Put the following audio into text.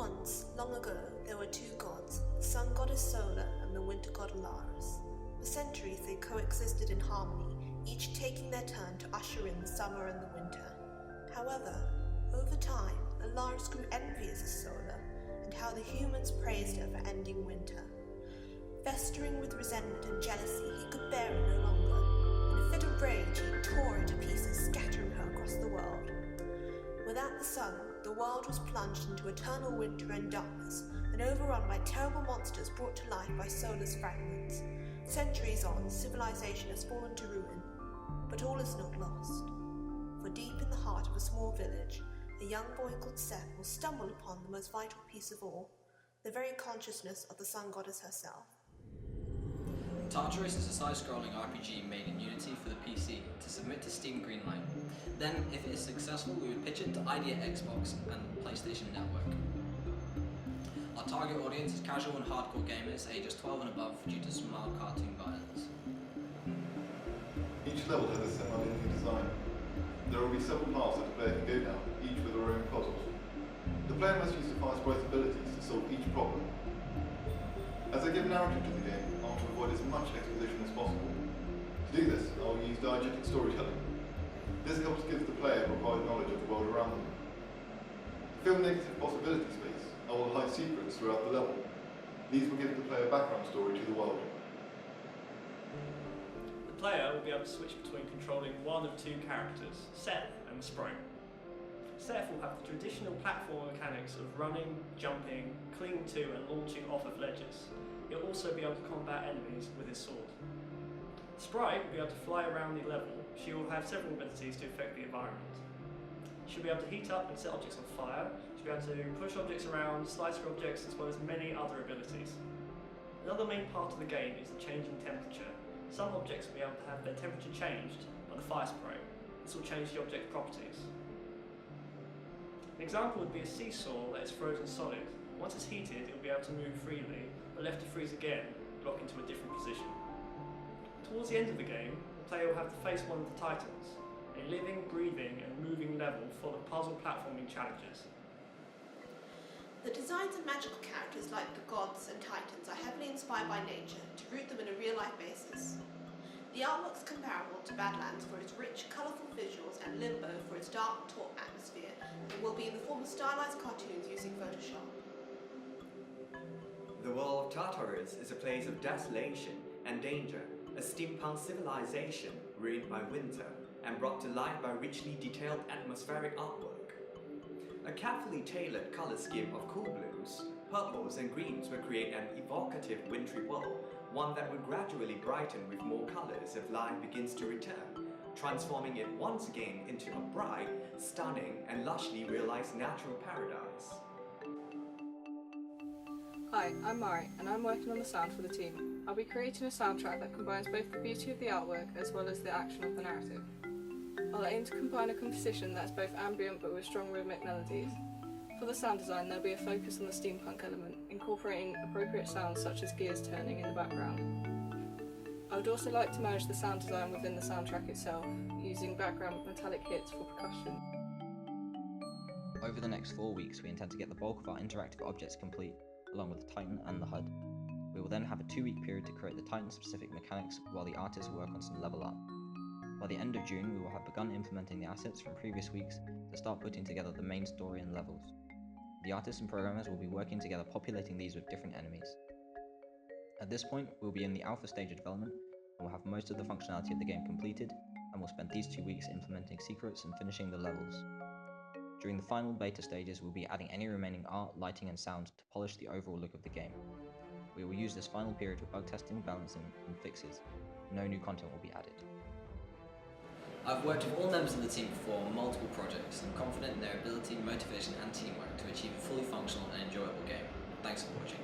Once, long ago, there were two gods, the sun goddess Solar and the winter god Alaris. For centuries they coexisted in harmony, each taking their turn to usher in the summer and the winter. However, over time, Alaris grew envious of Solar, and how the humans praised her for ending winter. Festering with resentment and jealousy, he could bear it no longer. In a fit of rage, he tore her to pieces, scattering her across the world. Without the sun, the world was plunged into eternal winter and darkness, and overrun by terrible monsters brought to life by Solar's fragments. Centuries on, civilization has fallen to ruin, but all is not lost. For deep in the heart of a small village, a young boy called Seth will stumble upon the most vital piece of all, the very consciousness of the sun goddess herself. Tartarus is a side-scrolling RPG made in Unity for the PC to submit to Steam Greenlight. Then, if it is successful, we would pitch it to Idea Xbox and PlayStation Network. Our target audience is casual and hardcore gamers ages 12 and above due to some mild cartoon violence. Each level has a semi-linear design. There will be several paths that the player can go down, each with their own puzzles. The player must use the Firesprite's abilities to solve each problem. As I give narrative to the game, I want to avoid as much exposition as possible. To do this, I will use diegetic storytelling. This helps give the player required knowledge of the world around them. To fill negative possibility space, I will hide secrets throughout the level. These will give the player background story to the world. The player will be able to switch between controlling one of two characters, Seth and Sprite. Seth will have the traditional platform mechanics of running, jumping, clinging to and launching off of ledges. He'll also be able to combat enemies with his sword. Sprite will be able to fly around the level. She will have several abilities to affect the environment. She'll be able to heat up and set objects on fire. She'll be able to push objects around, slice through objects, as well as many other abilities. Another main part of the game is the changing temperature. Some objects will be able to have their temperature changed by the fire sprite. This will change the object's properties. An example would be a seesaw that is frozen solid. Once it's heated, it will be able to move freely, but left to freeze again, lock into a different position. Towards the end of the game, the player will have to face one of the Titans, a living, breathing and moving level full of puzzle platforming challenges. The designs of magical characters like the gods and titans are heavily inspired by nature to root them in a real-life basis. The artwork is comparable to Badlands for its rich, colourful visuals and Limbo for its dark, taut atmosphere, and will be in the form of stylized cartoons using Photoshop. The world of Tartarus is a place of desolation and danger, a steampunk civilization ruined by winter and brought to life by richly detailed atmospheric artwork. A carefully tailored colour scheme of cool blues, purples and greens will create an evocative wintry world, one that will gradually brighten with more colours as life begins to return, transforming it once again into a bright, stunning and lushly realised natural paradise. Hi, I'm Mari, and I'm working on the sound for the team. I'll be creating a soundtrack that combines both the beauty of the artwork as well as the action of the narrative. I'll aim to combine a composition that's both ambient but with strong rhythmic melodies. For the sound design, there'll be a focus on the steampunk element, incorporating appropriate sounds such as gears turning in the background. I would also like to merge the sound design within the soundtrack itself, using background metallic hits for percussion. Over the next 4 weeks, we intend to get the bulk of our interactive objects complete, along with the Titan and the HUD. We will then have a 2-week period to create the Titan-specific mechanics while the artists work on some level art. By the end of June, we will have begun implementing the assets from previous weeks to start putting together the main story and levels. The artists and programmers will be working together populating these with different enemies. At this point, we'll be in the alpha stage of development, and we'll have most of the functionality of the game completed, and we'll spend these 2 weeks implementing secrets and finishing the levels. During the final beta stages, we'll be adding any remaining art, lighting and sound to polish the overall look of the game. We will use this final period for bug testing, balancing and fixes. No new content will be added. I've worked with all members of the team before on multiple projects and I'm confident in their ability, motivation and teamwork to achieve a fully functional and enjoyable game. Thanks for watching.